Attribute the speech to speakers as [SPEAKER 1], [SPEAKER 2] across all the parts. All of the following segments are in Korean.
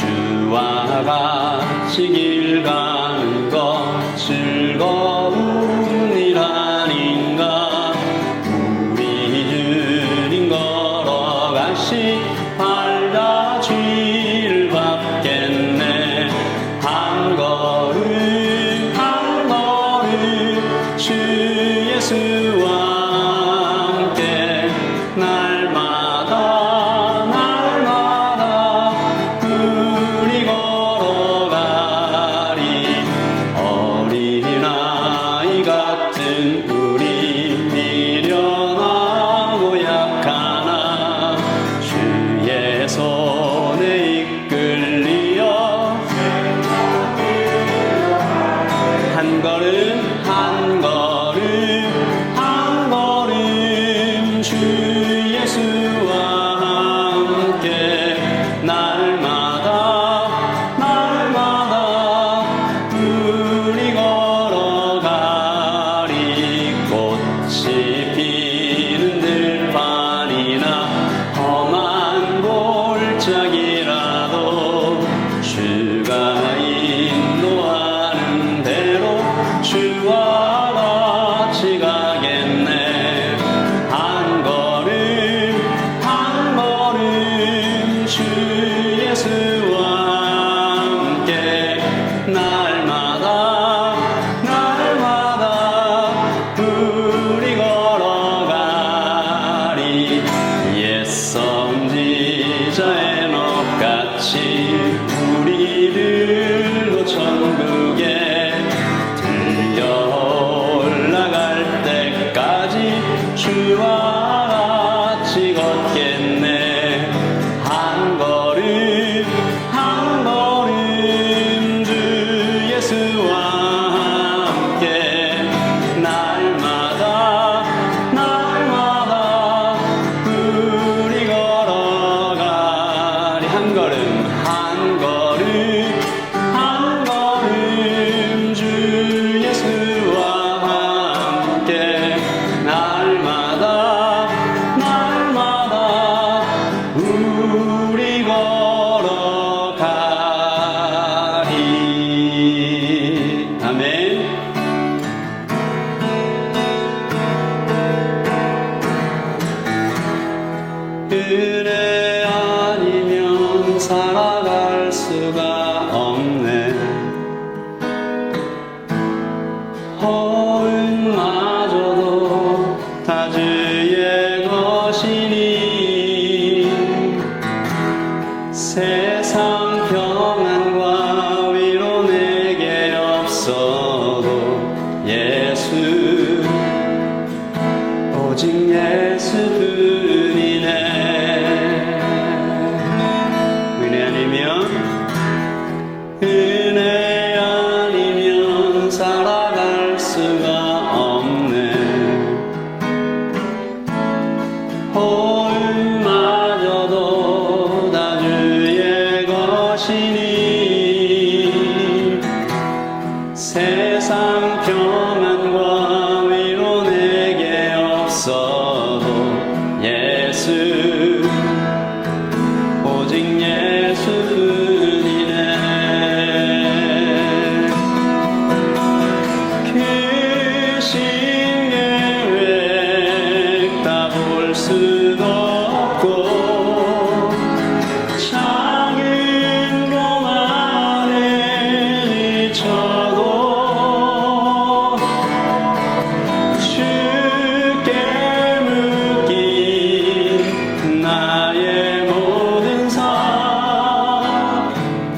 [SPEAKER 1] 주와 같이 길 가는 것 즐거운 일 아닌가. 우리 주님 걸어가시 팔자 죄를 받겠네. 한 걸음 한 걸음 주 예수와 함께 날마다 우리 걸어가리. 어린아이 같은 우리 미련하고 약하나 주의 손에 이끌리어 한 걸음 한 걸음 한 걸음 주 예수와 함께 날마다 우리 걸어가리. 꽃이 피는 들판이나 험한 골짜기라도 주가 인도하는 대로 주와 같이 가겠네. 한 걸음 한 걸음 주 예수와 함께 날마다 우리 걸어가리. 옛 선지자의 넋같이 우리들도 천국에 들려 올라갈 때까지 주와 같이 걷겠네. 한 걸음 한 걸음 주 예수와 함께 날마다 우리 걸어가리. 한 걸음 한 걸음 한 걸음 주 예수와 함께 날마다 우리 걸어가리. 아멘. 은혜 아니면 살아갈 수가 없네. 호흡마저도 다 주의 것이니 세상 평안과 위로 내게 없어도 예수 오직 예수뿐이네. 은혜 아니면 살아갈 수가 없네. 호흡마저도 다 주의 것이니 세상 평안과 위로 내게 없어도 예수 오직 예수뿐이네. 신 계획 다 볼 수도 없고 작은 고난에 지쳐도 주께 묶인 나의 모든 삶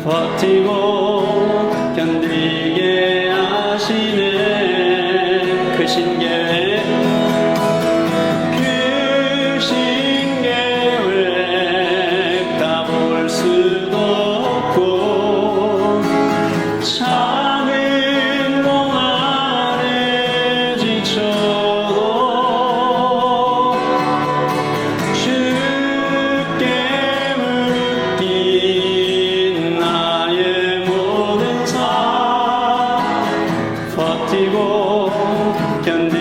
[SPEAKER 1] 버티고 견디게 하시네. 그 신계획 다 볼 수도 없고 작은 고난에 지쳐도 주께 묶인 나의 모든 삶 버티고 견디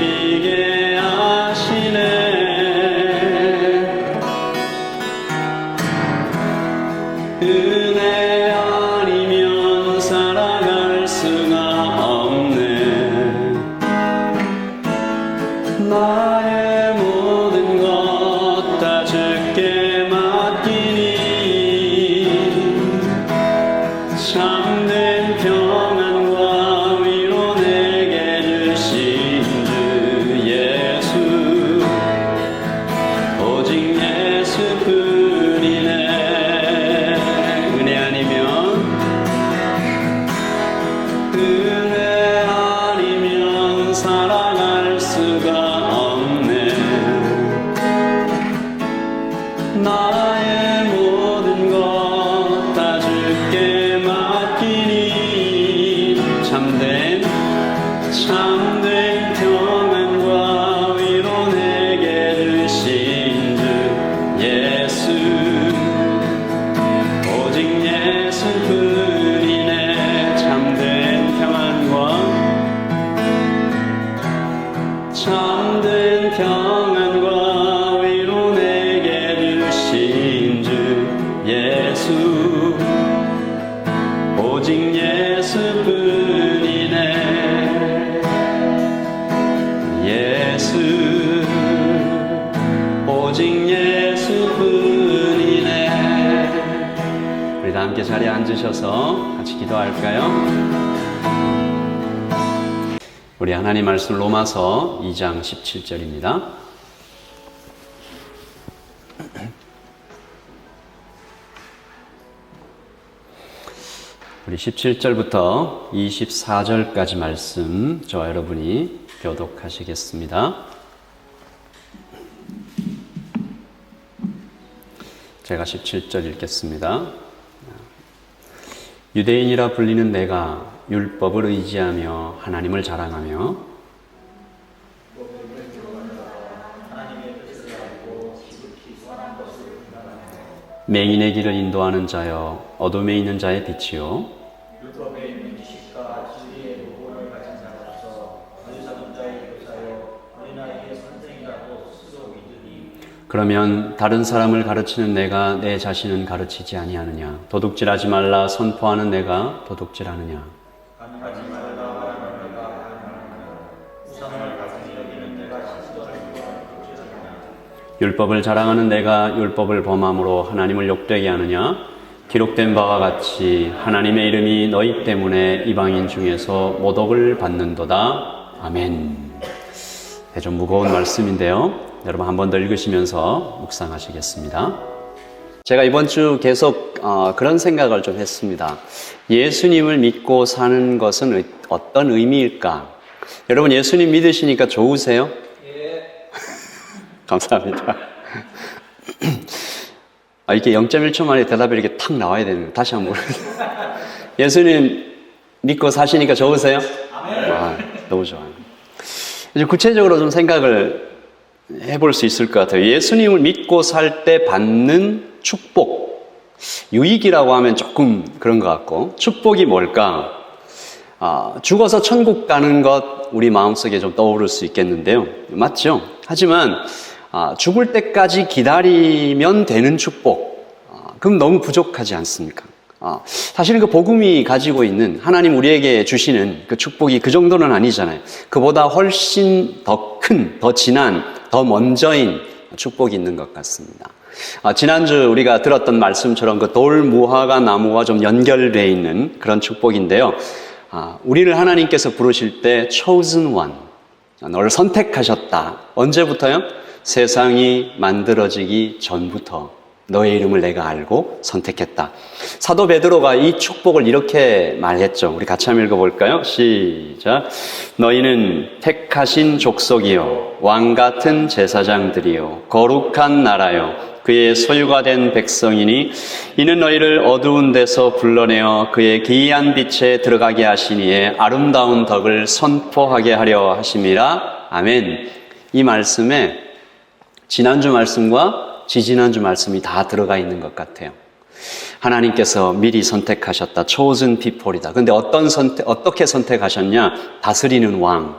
[SPEAKER 1] 예수 오직 예수뿐이네 예수 오직 예수뿐이네. 우리 다 함께 자리에 앉으셔서 같이 기도할까요? 우리 하나님 말씀 로마서 2장 17절입니다. 우리 17절부터 24절까지 말씀 저와 여러분이 교독하시겠습니다. 제가 17절 읽겠습니다. 유대인이라 불리는 내가 율법을 의지하며 하나님을 자랑하며 맹인의 길을 인도하는 자여 어둠에 있는 자의 빛이요
[SPEAKER 2] 율법에 있는 지식과 진리의 모범을 가진 자로서 어리석은 자의 교사여 어린아이의 선생이라고 스스로 믿으니
[SPEAKER 1] 그러면 다른 사람을 가르치는 내가 내 자신은 가르치지 아니하느냐 도둑질하지 말라 선포하는 내가 도둑질하느냐
[SPEAKER 2] 간음하지 말라 말하는 내가 간음하느냐 우상을 가지지 여기는 내가 스스로 도둑질하느냐
[SPEAKER 1] 율법을 자랑하는 내가 율법을 범함으로 하나님을 욕되게 하느냐 기록된 바와 같이 하나님의 이름이 너희 때문에 이방인 중에서 모독을 받는도다. 아멘. 네, 좀 무거운 말씀인데요. 여러분 한 번 더 읽으시면서 묵상하시겠습니다. 제가 이번 주 계속 그런 생각을 좀 했습니다. 예수님을 믿고 사는 것은 어떤 의미일까? 여러분 예수님 믿으시니까 좋으세요?
[SPEAKER 2] 예.
[SPEAKER 1] 감사합니다. 이렇게 0.1초 만에 대답이 이렇게 탁 나와야 되는 거예요. 다시 한번 예수님 믿고 사시니까 좋으세요? 와, 너무 좋아요. 이제 구체적으로 좀 생각을 해볼 수 있을 것 같아요. 예수님을 믿고 살 때 받는 축복, 유익이라고 하면 조금 그런 것 같고 축복이 뭘까? 죽어서 천국 가는 것 우리 마음속에 좀 떠오를 수 있겠는데요. 맞죠? 하지만 죽을 때까지 기다리면 되는 축복, 그럼 너무 부족하지 않습니까? 사실은 그 복음이 가지고 있는 하나님 우리에게 주시는 그 축복이 그 정도는 아니잖아요. 그보다 훨씬 더 큰, 더 진한, 더 먼저인 축복이 있는 것 같습니다. 지난주 우리가 들었던 말씀처럼 그 돌 무화과 나무와 좀 연결되어 있는 그런 축복인데요. 우리를 하나님께서 부르실 때 chosen one, 너를 선택하셨다. 언제부터요? 세상이 만들어지기 전부터 너의 이름을 내가 알고 선택했다. 사도 베드로가 이 축복을 이렇게 말했죠. 우리 같이 한번 읽어볼까요? 시작. 너희는 택하신 족속이요 왕 같은 제사장들이요 거룩한 나라요 그의 소유가 된 백성이니 이는 너희를 어두운 데서 불러내어 그의 기이한 빛에 들어가게 하시니에 아름다운 덕을 선포하게 하려 하심이라. 아멘. 이 말씀에 지난주 말씀과 지지난주 말씀이 다 들어가 있는 것 같아요. 하나님께서 미리 선택하셨다. chosen people이다. 근데 어떻게 선택하셨냐? 다스리는 왕,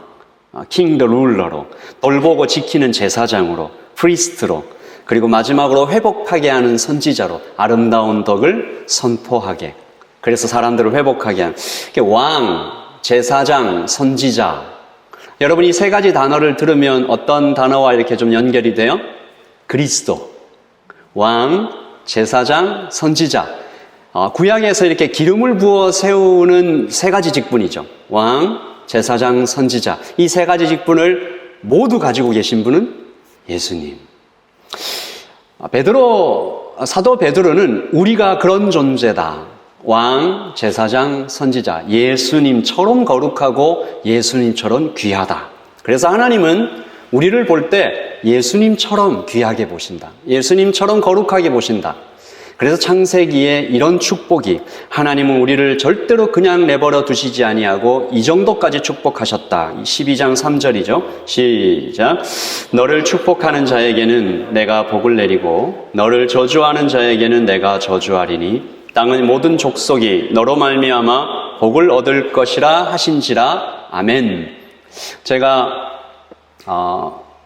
[SPEAKER 1] king the ruler로, 돌보고 지키는 제사장으로, priest로, 그리고 마지막으로 회복하게 하는 선지자로 아름다운 덕을 선포하게. 그래서 사람들을 회복하게 하는 왕, 제사장, 선지자. 여러분 이 세 가지 단어를 들으면 어떤 단어와 이렇게 좀 연결이 돼요? 그리스도, 왕, 제사장, 선지자. 구약에서 이렇게 기름을 부어 세우는 세 가지 직분이죠. 왕, 제사장, 선지자. 이 세 가지 직분을 모두 가지고 계신 분은 예수님. 사도 베드로는 우리가 그런 존재다. 왕, 제사장, 선지자. 예수님처럼 거룩하고 예수님처럼 귀하다. 그래서 하나님은 우리를 볼 때 예수님처럼 귀하게 보신다. 예수님처럼 거룩하게 보신다. 그래서 창세기에 이런 축복이 하나님은 우리를 절대로 그냥 내버려 두시지 아니하고 이 정도까지 축복하셨다. 12장 3절이죠. 시작. 너를 축복하는 자에게는 내가 복을 내리고 너를 저주하는 자에게는 내가 저주하리니 땅의 모든 족속이 너로 말미암아 복을 얻을 것이라 하신지라. 아멘. 제가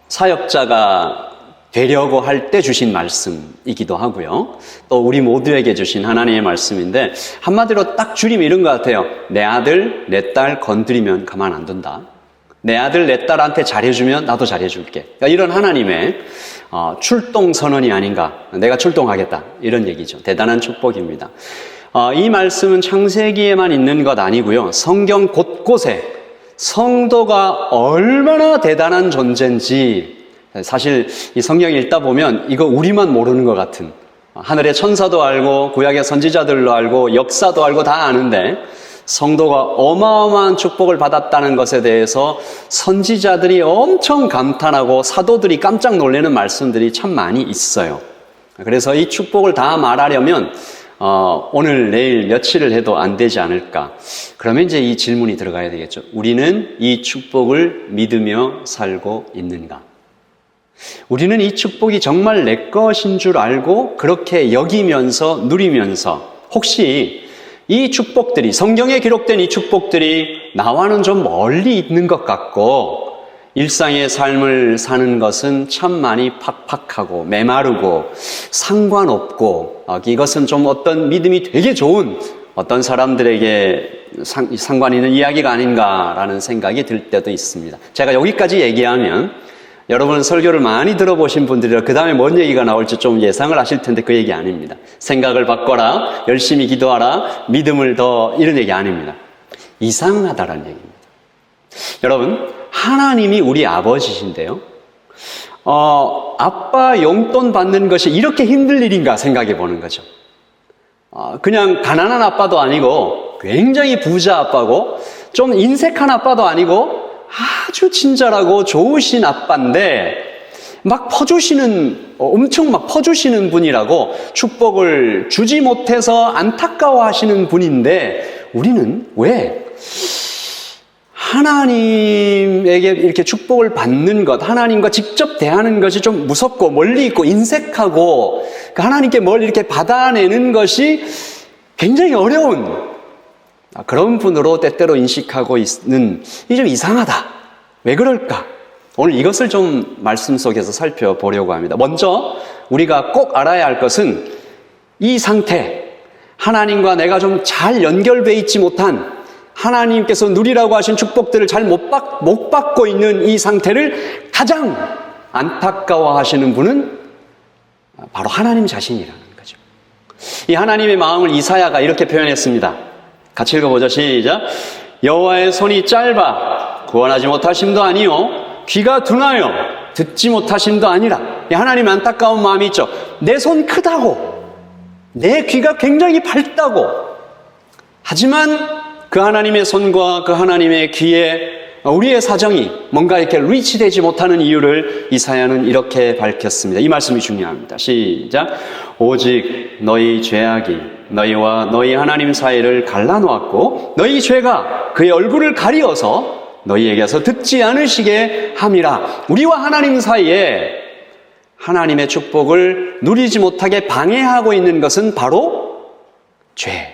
[SPEAKER 1] 사역자가 되려고 할 때 주신 말씀이기도 하고요. 또 우리 모두에게 주신 하나님의 말씀인데 한마디로 딱 줄이면 이런 것 같아요. 내 아들, 내 딸 건드리면 가만 안 둔다. 내 아들, 내 딸한테 잘해주면 나도 잘해줄게. 그러니까 이런 하나님의 출동 선언이 아닌가. 내가 출동하겠다. 이런 얘기죠. 대단한 축복입니다. 이 말씀은 창세기에만 있는 것 아니고요. 성경 곳곳에 성도가 얼마나 대단한 존재인지 사실 이 성경 읽다 보면 이거 우리만 모르는 것 같은 하늘의 천사도 알고 구약의 선지자들도 알고 역사도 알고 다 아는데 성도가 어마어마한 축복을 받았다는 것에 대해서 선지자들이 엄청 감탄하고 사도들이 깜짝 놀라는 말씀들이 참 많이 있어요. 그래서 이 축복을 다 말하려면 오늘 내일 며칠을 해도 안 되지 않을까. 그러면 이제 이 질문이 들어가야 되겠죠. 우리는 이 축복을 믿으며 살고 있는가? 우리는 이 축복이 정말 내 것인 줄 알고 그렇게 여기면서 누리면서 혹시 이 축복들이 성경에 기록된 이 축복들이 나와는 좀 멀리 있는 것 같고 일상의 삶을 사는 것은 참 많이 팍팍하고 메마르고 상관없고 이것은 좀 어떤 믿음이 되게 좋은 어떤 사람들에게 상관 있는 이야기가 아닌가라는 생각이 들 때도 있습니다. 제가 여기까지 얘기하면 여러분 설교를 많이 들어보신 분들이라 그 다음에 뭔 얘기가 나올지 좀 예상을 하실 텐데 그 얘기 아닙니다. 생각을 바꿔라, 열심히 기도하라, 믿음을 더 이런 얘기 아닙니다. 이상하다라는 얘기입니다. 여러분 하나님이 우리 아버지신데요. 아빠 용돈 받는 것이 이렇게 힘들 일인가 생각해 보는 거죠. 그냥 가난한 아빠도 아니고 굉장히 부자 아빠고 좀 인색한 아빠도 아니고 아주 친절하고 좋으신 아빠인데 엄청 막 퍼주시는 분이라고 축복을 주지 못해서 안타까워하시는 분인데 우리는 왜 하나님에게 이렇게 축복을 받는 것, 하나님과 직접 대하는 것이 좀 무섭고 멀리 있고 인색하고 하나님께 뭘 이렇게 받아내는 것이 굉장히 어려운 그런 분으로 때때로 인식하고 있는 이 좀 이상하다. 왜 그럴까? 오늘 이것을 좀 말씀 속에서 살펴보려고 합니다. 먼저 우리가 꼭 알아야 할 것은 이 상태, 하나님과 내가 좀 잘 연결돼 있지 못한 하나님께서 누리라고 하신 축복들을 잘 못 받고 있는 이 상태를 가장 안타까워하시는 분은 바로 하나님 자신이라는 거죠. 이 하나님의 마음을 이사야가 이렇게 표현했습니다. 같이 읽어보죠. 시작. 여호와의 손이 짧아 구원하지 못하심도 아니요 귀가 둔하여 듣지 못하심도 아니라. 하나님의 안타까운 마음이 있죠. 내 손 크다고 내 귀가 굉장히 밝다고 하지만 그 하나님의 손과 그 하나님의 귀에 우리의 사정이 뭔가 이렇게 리치되지 못하는 이유를 이사야는 이렇게 밝혔습니다. 이 말씀이 중요합니다. 시작. 오직 너희 죄악이 너희와 너희 하나님 사이를 갈라놓았고 너희 죄가 그의 얼굴을 가리어서 너희에게서 듣지 않으시게 함이라. 우리와 하나님 사이에 하나님의 축복을 누리지 못하게 방해하고 있는 것은 바로 죄.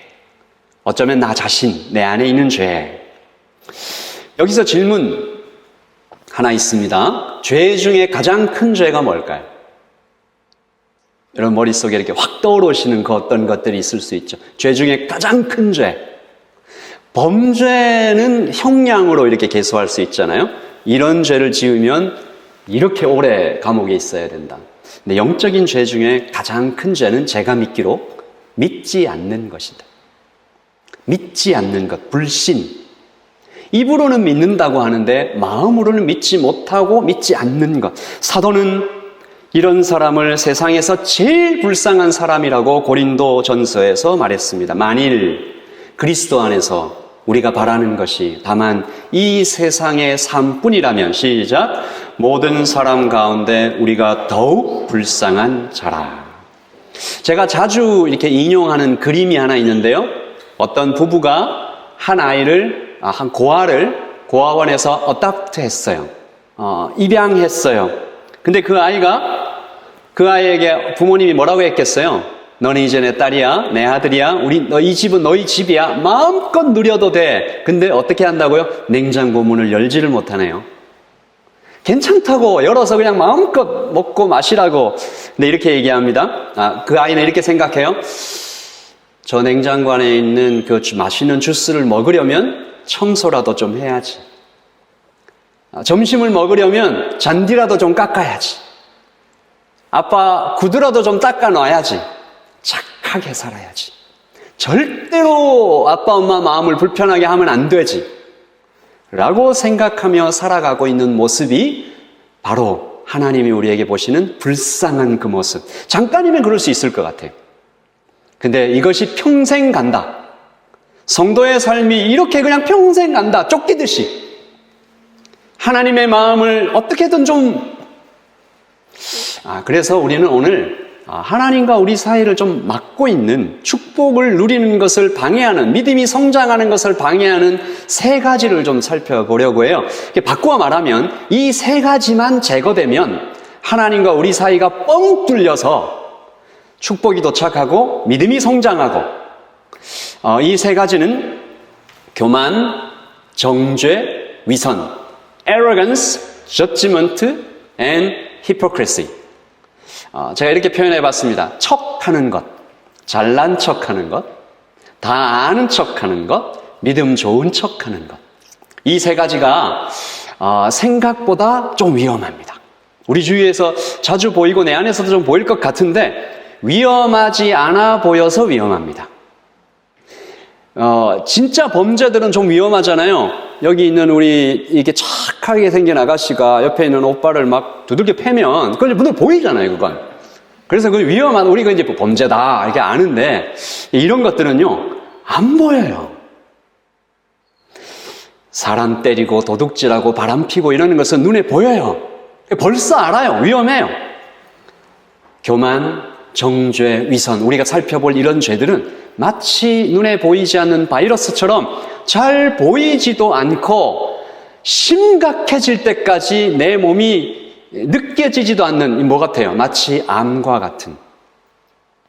[SPEAKER 1] 어쩌면 나 자신, 내 안에 있는 죄. 여기서 질문 하나 있습니다. 죄 중에 가장 큰 죄가 뭘까요? 여러분 머릿속에 이렇게 확 떠오르시는 어떤 것들이 있을 수 있죠. 죄 중에 가장 큰 죄. 범죄는 형량으로 이렇게 계수할 수 있잖아요. 이런 죄를 지으면 이렇게 오래 감옥에 있어야 된다. 근데 영적인 죄 중에 가장 큰 죄는 제가 믿기로 믿지 않는 것이다. 믿지 않는 것, 불신. 입으로는 믿는다고 하는데 마음으로는 믿지 못하고 믿지 않는 것. 사도는 이런 사람을 세상에서 제일 불쌍한 사람이라고 고린도전서에서 말했습니다. 만일 그리스도 안에서 우리가 바라는 것이 다만 이 세상의 삶뿐이라면 시작. 모든 사람 가운데 우리가 더욱 불쌍한 자라. 제가 자주 이렇게 인용하는 그림이 하나 있는데요. 어떤 부부가 한 아이를, 한 고아를 고아원에서 어답트 했어요. 입양했어요. 근데 그 아이에게 부모님이 뭐라고 했겠어요? 너는 이제 내 딸이야, 내 아들이야, 이 집은 너희 집이야, 마음껏 누려도 돼. 근데 어떻게 한다고요? 냉장고 문을 열지를 못하네요. 괜찮다고 열어서 그냥 마음껏 먹고 마시라고. 근데 이렇게 얘기합니다. 그 아이는 이렇게 생각해요. 저 냉장고 안에 있는 그 맛있는 주스를 먹으려면 청소라도 좀 해야지. 점심을 먹으려면 잔디라도 좀 깎아야지. 아빠 구두라도 좀 닦아 놔야지. 착하게 살아야지. 절대로 아빠 엄마 마음을 불편하게 하면 안 되지 라고 생각하며 살아가고 있는 모습이 바로 하나님이 우리에게 보시는 불쌍한 그 모습. 잠깐이면 그럴 수 있을 것 같아요. 근데 이것이 평생 간다. 성도의 삶이 이렇게 그냥 평생 간다. 쫓기듯이 하나님의 마음을 어떻게든 좀 그래서 우리는 오늘 하나님과 우리 사이를 좀 막고 있는, 축복을 누리는 것을 방해하는, 믿음이 성장하는 것을 방해하는 세 가지를 좀 살펴보려고 해요. 바꾸어 말하면 이 세 가지만 제거되면 하나님과 우리 사이가 뻥 뚫려서 축복이 도착하고 믿음이 성장하고, 이 세 가지는 교만, 정죄, 위선, arrogance, judgment, and hypocrisy. 제가 이렇게 표현해 봤습니다. 척하는 것, 잘난 척하는 것, 다 아는 척하는 것, 믿음 좋은 척하는 것. 이 세 가지가 생각보다 좀 위험합니다. 우리 주위에서 자주 보이고 내 안에서도 좀 보일 것 같은데 위험하지 않아 보여서 위험합니다. 진짜 범죄들은 좀 위험하잖아요. 여기 있는 우리 이게 착하게 생긴 아가씨가 옆에 있는 오빠를 막 두들겨 패면 그건 분들 보이잖아요, 그건. 그래서 그 위험한, 우리가 이제 범죄다 이렇게 아는데 이런 것들은요 안 보여요. 사람 때리고 도둑질하고 바람 피고 이러는 것은 눈에 보여요. 벌써 알아요. 위험해요. 교만, 정죄, 위선, 우리가 살펴볼 이런 죄들은 마치 눈에 보이지 않는 바이러스처럼 잘 보이지도 않고 심각해질 때까지 내 몸이 느껴지지도 않는 뭐 같아요? 마치 암과 같은.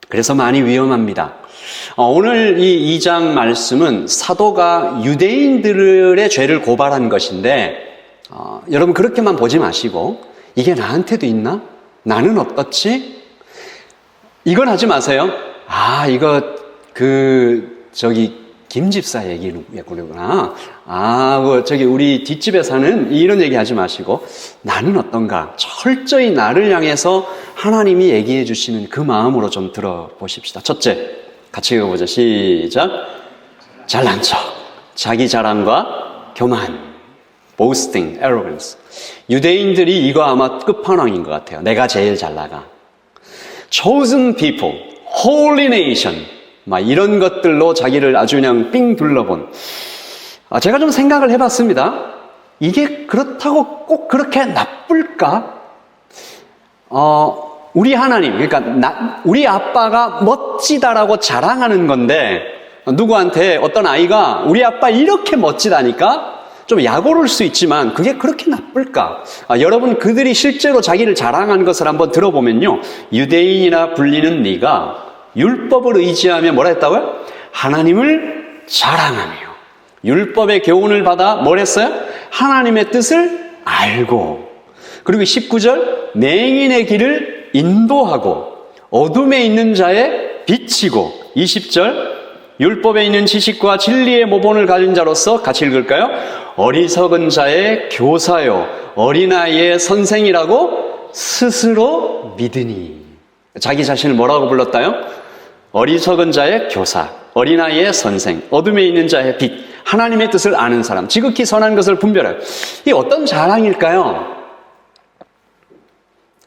[SPEAKER 1] 그래서 많이 위험합니다. 오늘 이 2장 말씀은 사도가 유대인들의 죄를 고발한 것인데 여러분 그렇게만 보지 마시고 이게 나한테도 있나? 나는 어떻지? 이건 하지 마세요. 이거 김 집사 얘기구나. 우리 뒷집에 사는 이런 얘기 하지 마시고 나는 어떤가? 철저히 나를 향해서 하나님이 얘기해 주시는 그 마음으로 좀 들어보십시다. 첫째, 같이 읽어보죠. 시작. 잘난 척, 자기 자랑과 교만, boasting, arrogance. 유대인들이 이거 아마 끝판왕인 것 같아요. 내가 제일 잘 나가. chosen people, holy nation, 막 이런 것들로 자기를 아주 그냥 삥 둘러본. 제가 좀 생각을 해봤습니다. 이게 그렇다고 꼭 그렇게 나쁠까? 우리 하나님, 그러니까 우리 아빠가 멋지다라고 자랑하는 건데 누구한테 어떤 아이가 우리 아빠 이렇게 멋지다니까 좀 약오를 수 있지만 그게 그렇게 나쁠까? 여러분 그들이 실제로 자기를 자랑한 것을 한번 들어보면요, 유대인이라 불리는 네가 율법을 의지하며 뭐라 했다고요? 하나님을 자랑하며 율법의 교훈을 받아 뭘 했어요? 하나님의 뜻을 알고, 그리고 19절 맹인의 길을 인도하고 어둠에 있는 자의 빛이고, 20절 율법에 있는 지식과 진리의 모본을 가진 자로서 같이 읽을까요? 어리석은 자의 교사요 어린아이의 선생이라고 스스로 믿으니. 자기 자신을 뭐라고 불렀다요? 어리석은 자의 교사, 어린아이의 선생, 어둠에 있는 자의 빛, 하나님의 뜻을 아는 사람, 지극히 선한 것을 분별해요. 이게 어떤 자랑일까요?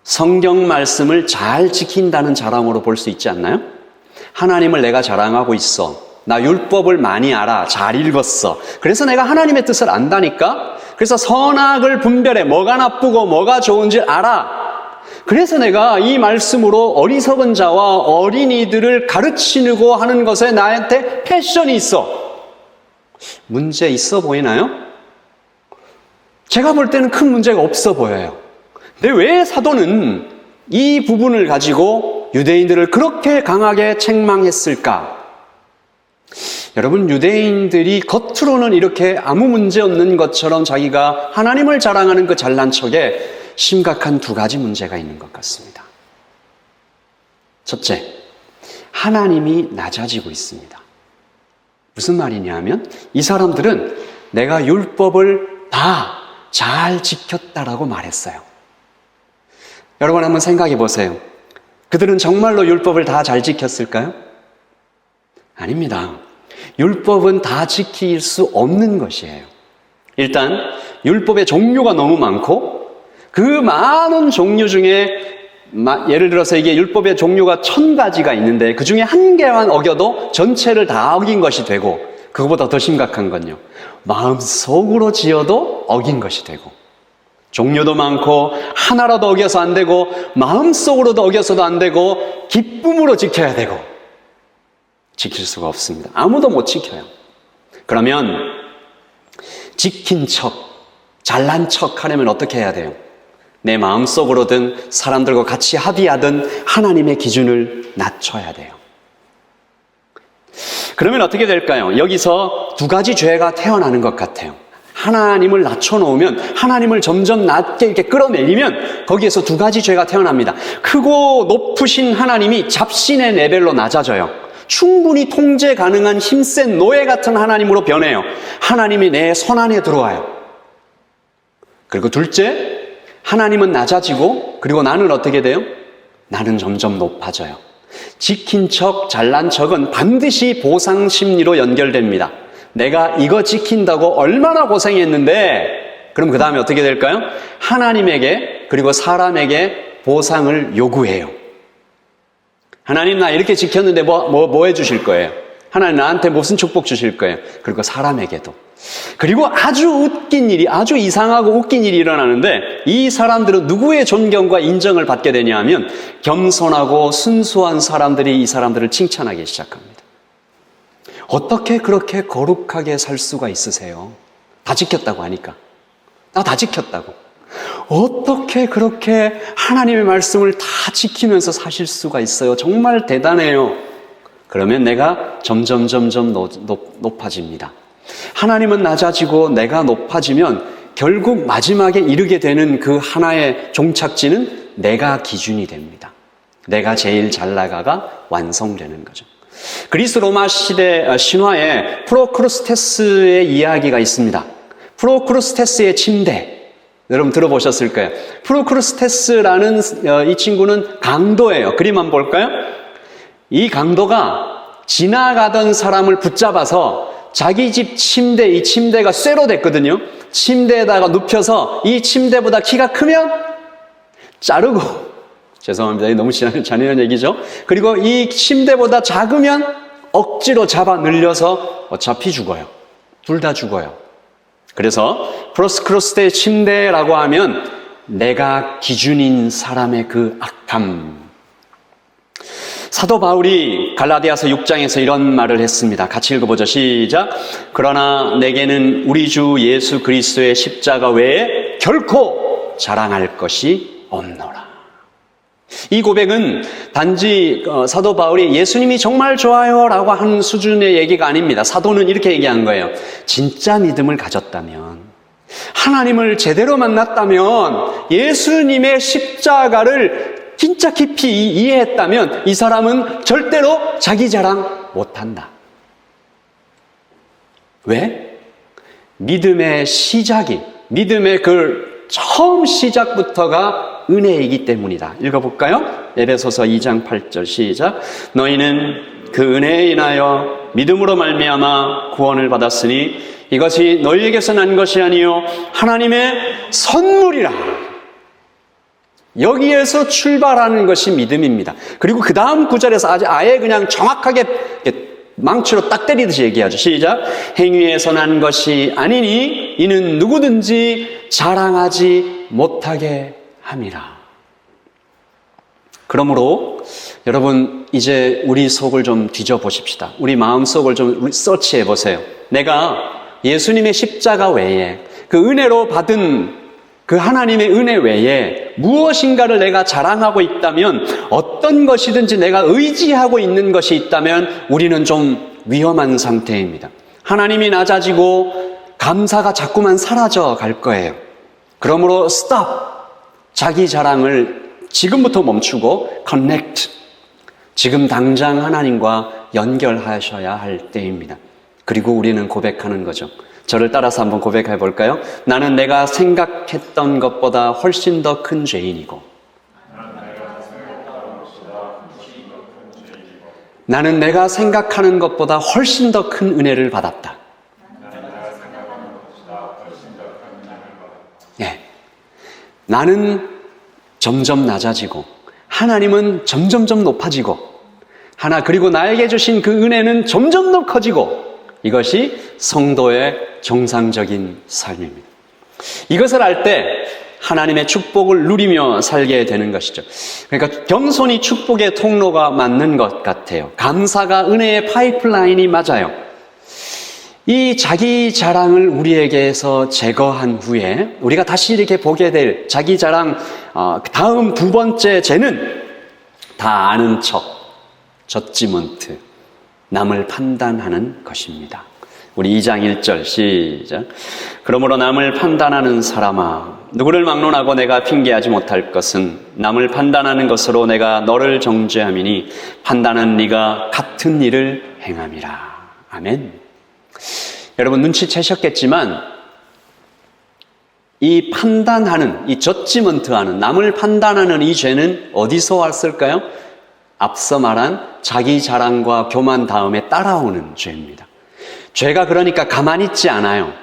[SPEAKER 1] 성경 말씀을 잘 지킨다는 자랑으로 볼 수 있지 않나요? 하나님을 내가 자랑하고 있어. 나 율법을 많이 알아. 잘 읽었어. 그래서 내가 하나님의 뜻을 안다니까? 그래서 선악을 분별해. 뭐가 나쁘고 뭐가 좋은지 알아. 그래서 내가 이 말씀으로 어리석은 자와 어린이들을 가르치려고 하는 것에 나한테 패션이 있어. 문제 있어 보이나요? 제가 볼 때는 큰 문제가 없어 보여요. 근데 왜 사도는 이 부분을 가지고 유대인들을 그렇게 강하게 책망했을까? 여러분, 유대인들이 겉으로는 이렇게 아무 문제 없는 것처럼 자기가 하나님을 자랑하는 그 잘난 척에 심각한 두 가지 문제가 있는 것 같습니다. 첫째, 하나님이 낮아지고 있습니다. 무슨 말이냐면 이 사람들은 내가 율법을 다 잘 지켰다라고 말했어요. 여러분 한번 생각해 보세요. 그들은 정말로 율법을 다 잘 지켰을까요? 아닙니다. 율법은 다 지킬 수 없는 것이에요. 일단 율법의 종류가 너무 많고 그 많은 종류 중에 예를 들어서 이게 율법의 종류가 1000가지가 있는데 그 중에 한 개만 어겨도 전체를 다 어긴 것이 되고, 그거보다 더 심각한 건요, 마음속으로 지어도 어긴 것이 되고, 종류도 많고 하나라도 어겨서 안 되고 마음속으로도 어겨서도 안 되고 기쁨으로 지켜야 되고, 지킬 수가 없습니다. 아무도 못 지켜요. 그러면 지킨 척, 잘난 척 하려면 어떻게 해야 돼요? 내 마음속으로든 사람들과 같이 합의하든 하나님의 기준을 낮춰야 돼요. 그러면 어떻게 될까요? 여기서 두 가지 죄가 태어나는 것 같아요. 하나님을 낮춰놓으면, 하나님을 점점 낮게 이렇게 끌어내리면 거기에서 두 가지 죄가 태어납니다. 크고 높으신 하나님이 잡신의 레벨로 낮아져요. 충분히 통제 가능한 힘센 노예 같은 하나님으로 변해요. 하나님이 내 손 안에 들어와요. 그리고 둘째, 하나님은 낮아지고 그리고 나는 어떻게 돼요? 나는 점점 높아져요. 지킨 척, 잘난 척은 반드시 보상 심리로 연결됩니다. 내가 이거 지킨다고 얼마나 고생했는데, 그럼 그 다음에 어떻게 될까요? 하나님에게 그리고 사람에게 보상을 요구해요. 하나님, 나 이렇게 지켰는데 뭐 해주실 거예요? 하나님 나한테 무슨 축복 주실 거예요? 그리고 사람에게도. 그리고 아주 웃긴 일이, 아주 이상하고 웃긴 일이 일어나는데, 이 사람들은 누구의 존경과 인정을 받게 되냐 하면 겸손하고 순수한 사람들이 이 사람들을 칭찬하기 시작합니다. 어떻게 그렇게 거룩하게 살 수가 있으세요? 다 지켰다고 하니까. 나 다 지켰다고. 어떻게 그렇게 하나님의 말씀을 다 지키면서 사실 수가 있어요? 정말 대단해요. 그러면 내가 점점 높아집니다. 하나님은 낮아지고 내가 높아지면 결국 마지막에 이르게 되는 그 하나의 종착지는 내가 기준이 됩니다. 내가 제일 잘 나가가 완성되는 거죠. 그리스 로마 시대 신화에 프로크루스테스의 이야기가 있습니다. 프로크루스테스의 침대, 여러분 들어보셨을 거예요. 프로크루스테스라는 이 친구는 강도예요. 그림 한번 볼까요? 이 강도가 지나가던 사람을 붙잡아서 자기 집 침대, 이 침대가 쇠로 됐거든요. 침대에다가 눕혀서 이 침대보다 키가 크면 자르고, 죄송합니다. 너무 잔인한 얘기죠. 그리고 이 침대보다 작으면 억지로 잡아 늘려서 어차피 죽어요. 둘 다 죽어요. 그래서 프로크루스테스의 침대라고 하면 내가 기준인 사람의 그 악함. 사도 바울이 갈라디아서 6장에서 이런 말을 했습니다. 같이 읽어보죠. 시작. 그러나 내게는 우리 주 예수 그리스도의 십자가 외에 결코 자랑할 것이 없노라. 이 고백은 단지 사도 바울이 예수님이 정말 좋아요 라고 하는 수준의 얘기가 아닙니다. 사도는 이렇게 얘기한 거예요. 진짜 믿음을 가졌다면, 하나님을 제대로 만났다면, 예수님의 십자가를 진짜 깊이 이해했다면 이 사람은 절대로 자기 자랑 못한다. 왜? 믿음의 시작이, 믿음의 그 처음 시작부터가 은혜이기 때문이다. 읽어볼까요? 에베소서 2장 8절 시작. 너희는 그 은혜에 인하여 믿음으로 말미암아 구원을 받았으니 이것이 너희에게서 난 것이 아니요 하나님의 선물이라. 여기에서 출발하는 것이 믿음입니다. 그리고 그 다음 구절에서 아예 그냥 정확하게 망치로 딱 때리듯이 얘기하죠. 시작. 행위에서 난 것이 아니니 이는 누구든지 자랑하지 못하게 함이라. 그러므로 여러분 이제 우리 속을 좀 뒤져보십시다. 우리 마음속을 좀 서치해 보세요. 내가 예수님의 십자가 외에 그 은혜로 받은 그 하나님의 은혜 외에 무엇인가를 내가 자랑하고 있다면, 어떤 것이든지 내가 의지하고 있는 것이 있다면 우리는 좀 위험한 상태입니다. 하나님이 낮아지고 감사가 자꾸만 사라져 갈 거예요. 그러므로 stop! 자기 자랑을 지금부터 멈추고 connect! 지금 당장 하나님과 연결하셔야 할 때입니다. 그리고 우리는 고백하는 거죠. 저를 따라서 한번 고백해 볼까요? 나는 내가 생각했던 것보다 훨씬 더 큰 죄인이고 나는 내가 생각하는 것보다 훨씬 더 큰 은혜를 받았다. 네. 나는 점점 낮아지고 하나님은 점점점 높아지고 그리고 나에게 주신 그 은혜는 점점 더 커지고 이것이 성도의 정상적인 삶입니다. 이것을 알 때 하나님의 축복을 누리며 살게 되는 것이죠. 그러니까 겸손이 축복의 통로가 맞는 것 같아요. 감사가 은혜의 파이프라인이 맞아요. 이 자기 자랑을 우리에게서 제거한 후에 우리가 다시 이렇게 보게 될 자기 자랑 다음 두 번째 죄는 다 아는 척, 저지먼트, 남을 판단하는 것입니다. 우리 2장 1절 시작. 그러므로 남을 판단하는 사람아, 누구를 막론하고 내가 핑계하지 못할 것은 남을 판단하는 것으로 내가 너를 정죄함이니 판단한 네가 같은 일을 행함이라. 아멘. 여러분 눈치채셨겠지만 이 판단하는, 이 저지먼트하는, 남을 판단하는 이 죄는 어디서 왔을까요? 앞서 말한 자기 자랑과 교만 다음에 따라오는 죄입니다. 죄가 그러니까 가만히 있지 않아요.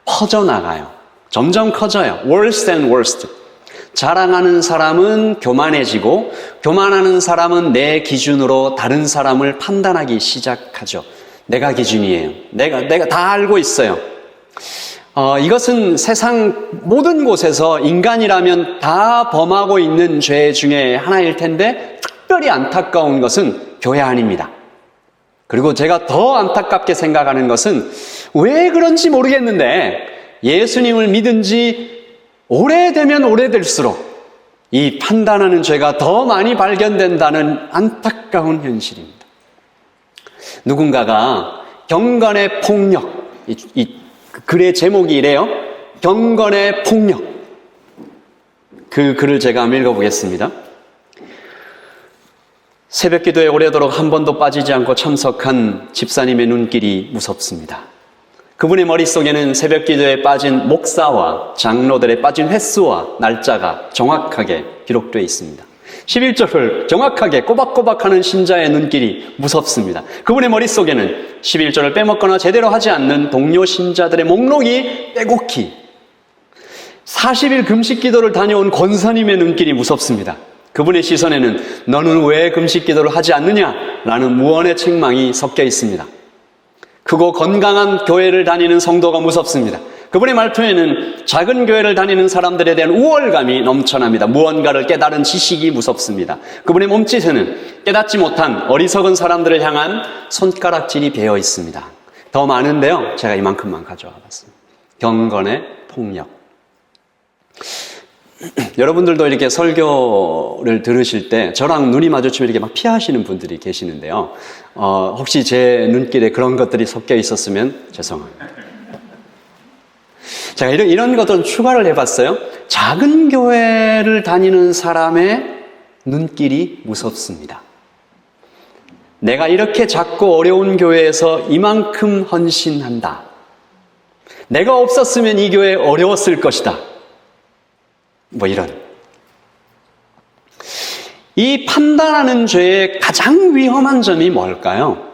[SPEAKER 1] 퍼져나가요. 점점 커져요. Worse and worse. 자랑하는 사람은 교만해지고 교만하는 사람은 내 기준으로 다른 사람을 판단하기 시작하죠. 내가 기준이에요. 내가 다 알고 있어요. 이것은 세상 모든 곳에서 인간이라면 다 범하고 있는 죄 중에 하나일 텐데 특별히 안타까운 것은 교회 안입니다. 그리고 제가 더 안타깝게 생각하는 것은 왜 그런지 모르겠는데 예수님을 믿은 지 오래되면 오래될수록 이 판단하는 죄가 더 많이 발견된다는 안타까운 현실입니다. 누군가가 경건의 폭력, 이 글의 제목이 이래요. 경건의 폭력. 그 글을 제가 한번 읽어보겠습니다. 새벽 기도에 오래도록 한 번도 빠지지 않고 참석한 집사님의 눈길이 무섭습니다. 그분의 머릿속에는 새벽 기도에 빠진 목사와 장로들의 빠진 횟수와 날짜가 정확하게 기록되어 있습니다. 11절을 정확하게 꼬박꼬박하는 신자의 눈길이 무섭습니다. 그분의 머릿속에는 11절을 빼먹거나 제대로 하지 않는 동료 신자들의 목록이 빼곡히 40일 금식 기도를 다녀온 권사님의 눈길이 무섭습니다. 그분의 시선에는 너는 왜 금식 기도를 하지 않느냐라는 무언의 책망이 섞여 있습니다. 크고 건강한 교회를 다니는 성도가 무섭습니다. 그분의 말투에는 작은 교회를 다니는 사람들에 대한 우월감이 넘쳐납니다. 무언가를 깨달은 지식이 무섭습니다. 그분의 몸짓에는 깨닫지 못한 어리석은 사람들을 향한 손가락질이 배어 있습니다. 더 많은데요. 제가 이만큼만 가져와 봤습니다. 경건의 폭력. 여러분들도 이렇게 설교를 들으실 때 저랑 눈이 마주치면 이렇게 막 피하시는 분들이 계시는데요. 혹시 제 눈길에 그런 것들이 섞여 있었으면 죄송합니다. 제가 이런 것들은 추가를 해봤어요. 작은 교회를 다니는 사람의 눈길이 무섭습니다. 내가 이렇게 작고 어려운 교회에서 이만큼 헌신한다. 내가 없었으면 이 교회 어려웠을 것이다. 뭐 이런. 이 판단하는 죄의 가장 위험한 점이 뭘까요?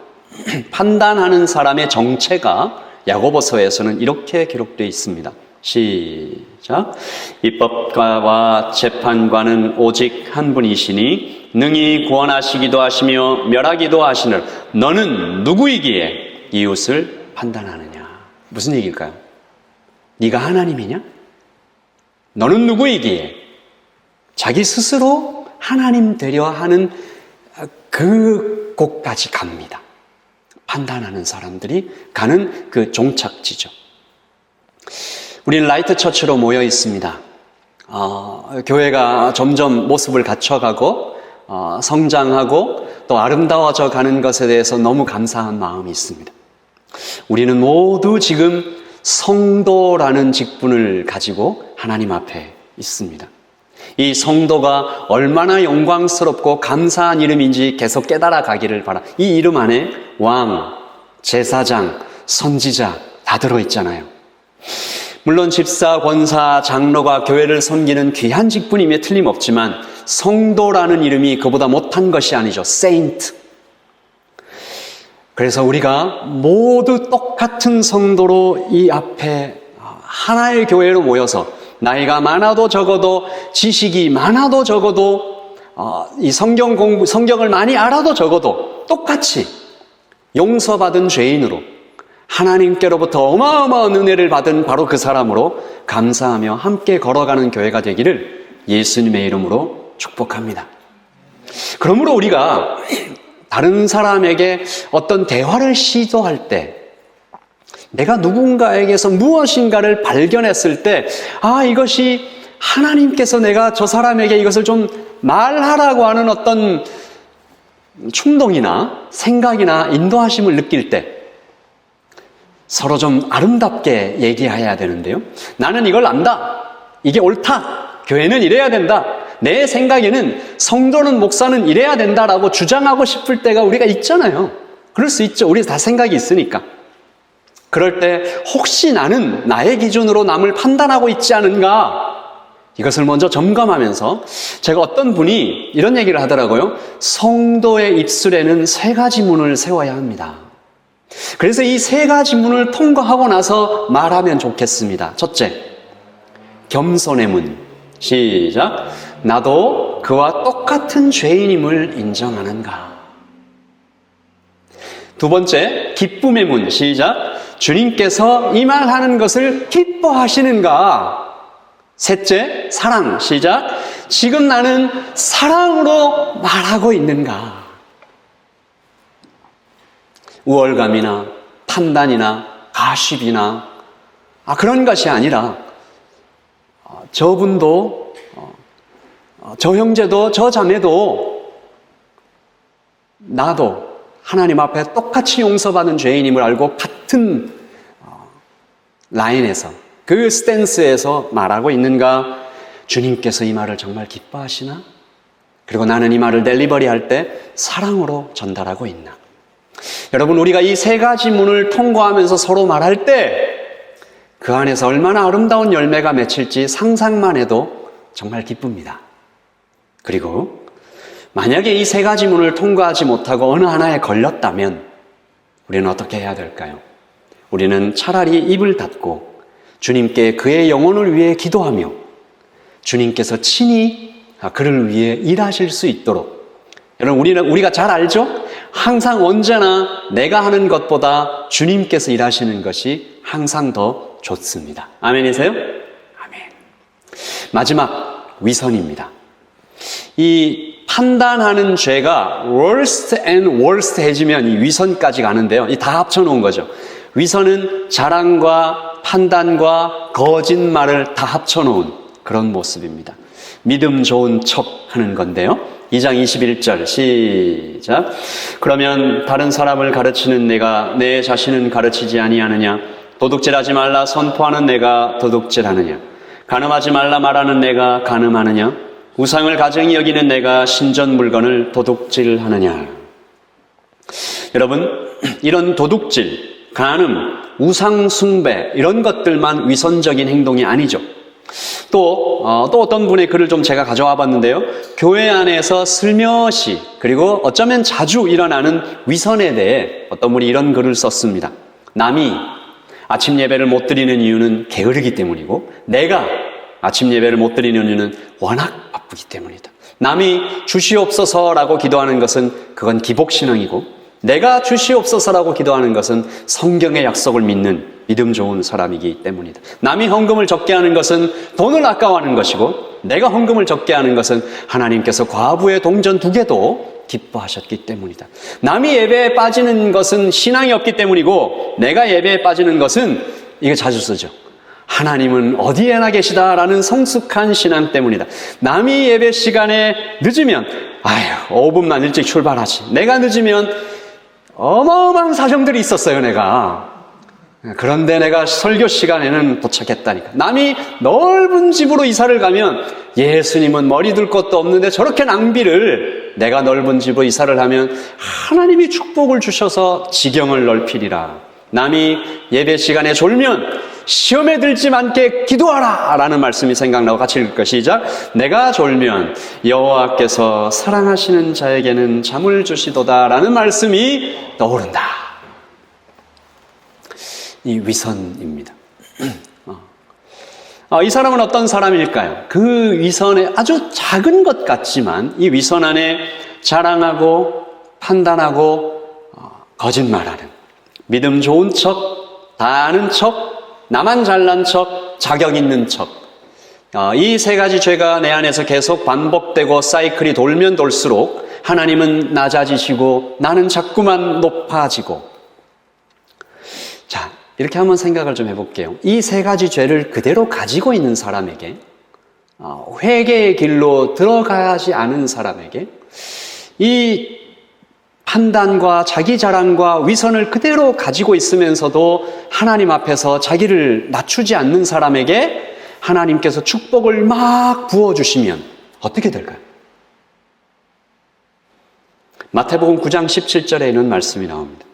[SPEAKER 1] 판단하는 사람의 정체가 야고보서에서는 이렇게 기록되어 있습니다. 시작. 입법가와 재판관은 오직 한 분이시니 능히 구원하시기도 하시며 멸하기도 하시는 너는 누구이기에 이웃을 판단하느냐. 무슨 얘기일까요? 네가 하나님이냐? 너는 누구이기에 자기 스스로 하나님 되려 하는 그 곳까지 갑니다. 판단하는 사람들이 가는 그 종착지죠. 우리는 라이트 처치로 모여 있습니다. 교회가 점점 모습을 갖춰가고 성장하고 또 아름다워져 가는 것에 대해서 너무 감사한 마음이 있습니다. 우리는 모두 지금 성도라는 직분을 가지고 하나님 앞에 있습니다. 이 성도가 얼마나 영광스럽고 감사한 이름인지 계속 깨달아 가기를 바라. 이 이름 안에 왕, 제사장, 선지자 다 들어있잖아요. 물론 집사, 권사, 장로가 교회를 섬기는 귀한 직분임에 틀림없지만 성도라는 이름이 그보다 못한 것이 아니죠. 세인트. 그래서 우리가 모두 똑같은 성도로 이 앞에 하나의 교회로 모여서 나이가 많아도 적어도 지식이 많아도 적어도 이 성경을 많이 알아도 적어도 똑같이 용서받은 죄인으로 하나님께로부터 어마어마한 은혜를 받은 바로 그 사람으로 감사하며 함께 걸어가는 교회가 되기를 예수님의 이름으로 축복합니다. 그러므로 우리가 다른 사람에게 어떤 대화를 시도할 때 내가 누군가에게서 무엇인가를 발견했을 때 이것이 하나님께서 내가 저 사람에게 이것을 좀 말하라고 하는 어떤 충동이나 생각이나 인도하심을 느낄 때 서로 좀 아름답게 얘기해야 되는데요. 나는 이걸 안다. 이게 옳다. 교회는 이래야 된다. 내 생각에는 성도는 목사는 이래야 된다라고 주장하고 싶을 때가 우리가 있잖아요. 그럴 수 있죠. 우리 다 생각이 있으니까. 그럴 때 혹시 나는 나의 기준으로 남을 판단하고 있지 않은가? 이것을 먼저 점검하면서 제가 어떤 분이 이런 얘기를 하더라고요. 성도의 입술에는 3가지 문을 세워야 합니다. 그래서 이 3가지 문을 통과하고 나서 말하면 좋겠습니다. 첫째, 겸손의 문. 시작. 나도 그와 똑같은 죄인임을 인정하는가. 두 번째, 기쁨의 문. 시작. 주님께서 이 말하는 것을 기뻐하시는가. 셋째, 사랑. 시작. 지금 나는 사랑으로 말하고 있는가. 우월감이나 판단이나 가십이나 그런 것이 아니라 저분도 저 형제도 저 자매도 나도 하나님 앞에 똑같이 용서받은 죄인임을 알고 같은 라인에서 그 스탠스에서 말하고 있는가. 주님께서 이 말을 정말 기뻐하시나? 그리고 나는 이 말을 델리버리 할 때 사랑으로 전달하고 있나? 여러분, 우리가 이 3가지 문을 통과하면서 서로 말할 때 그 안에서 얼마나 아름다운 열매가 맺힐지 상상만 해도 정말 기쁩니다. 그리고 만약에 이 3가지 문을 통과하지 못하고 어느 하나에 걸렸다면 우리는 어떻게 해야 될까요? 우리는 차라리 입을 닫고 주님께 그의 영혼을 위해 기도하며 주님께서 친히 그를 위해 일하실 수 있도록. 여러분, 우리가 잘 알죠? 항상 언제나 내가 하는 것보다 주님께서 일하시는 것이 항상 더 좋습니다. 아멘이세요? 아멘. 마지막, 위선입니다. 이 판단하는 죄가 worst and worst 해지면 이 위선까지 가는데요. 이 다 합쳐놓은 거죠. 위선은 자랑과 판단과 거짓말을 다 합쳐놓은 그런 모습입니다. 믿음 좋은 척 하는 건데요. 2장 21절 시작. 그러면 다른 사람을 가르치는 내가 내 자신은 가르치지 아니하느냐? 도둑질하지 말라 선포하는 내가 도둑질하느냐? 간음하지 말라 말하는 내가 간음하느냐? 우상을 가증히 여기는 내가 신전 물건을 도둑질하느냐? 여러분, 이런 도둑질, 간음, 우상 숭배 이런 것들만 위선적인 행동이 아니죠. 또 어떤 분의 글을 좀 제가 가져와 봤는데요. 교회 안에서 슬며시 그리고 어쩌면 자주 일어나는 위선에 대해 어떤 분이 이런 글을 썼습니다. 남이 아침 예배를 못 드리는 이유는 게으르기 때문이고 내가 아침 예배를 못 드리는 이유는 워낙 바쁘기 때문이다. 남이 주시옵소서라고 기도하는 것은 그건 기복신앙이고 내가 주시옵소서라고 기도하는 것은 성경의 약속을 믿는 믿음 좋은 사람이기 때문이다. 남이 헌금을 적게 하는 것은 돈을 아까워하는 것이고 내가 헌금을 적게 하는 것은 하나님께서 과부의 동전 2개도 기뻐하셨기 때문이다. 남이 예배에 빠지는 것은 신앙이 없기 때문이고 내가 예배에 빠지는 것은 이게 자주 쓰죠. 하나님은 어디에나 계시다라는 성숙한 신앙 때문이다. 남이 예배 시간에 늦으면 5분만 일찍 출발하지. 내가 늦으면 어마어마한 사정들이 있었어요, 내가. 그런데 내가 설교 시간에는 도착했다니까. 남이 넓은 집으로 이사를 가면 예수님은 머리 둘 것도 없는데 저렇게 낭비를, 내가 넓은 집으로 이사를 하면 하나님이 축복을 주셔서 지경을 넓히리라. 남이 예배 시간에 졸면 시험에 들지 않게 기도하라 라는 말씀이 생각나고 같이 읽을 것이 시작. 내가 졸면 여호와께서 사랑하시는 자에게는 잠을 주시도다 라는 말씀이 떠오른다. 이 위선입니다. 이 사람은 어떤 사람일까요? 그 위선에 아주 작은 것 같지만 이 위선 안에 자랑하고 판단하고 거짓말하는, 믿음 좋은 척, 다 아는 척, 나만 잘난 척, 자격 있는 척. 이 세 가지 죄가 내 안에서 계속 반복되고 사이클이 돌면 돌수록 하나님은 낮아지시고 나는 자꾸만 높아지고. 자, 이렇게 한번 생각을 좀 해볼게요. 이 세 가지 죄를 그대로 가지고 있는 사람에게, 회개의 길로 들어가지 않은 사람에게 이 판단과 자기 자랑과 위선을 그대로 가지고 있으면서도 하나님 앞에서 자기를 낮추지 않는 사람에게 하나님께서 축복을 막 부어주시면 어떻게 될까요? 마태복음 9장 17절에 있는 말씀이 나옵니다.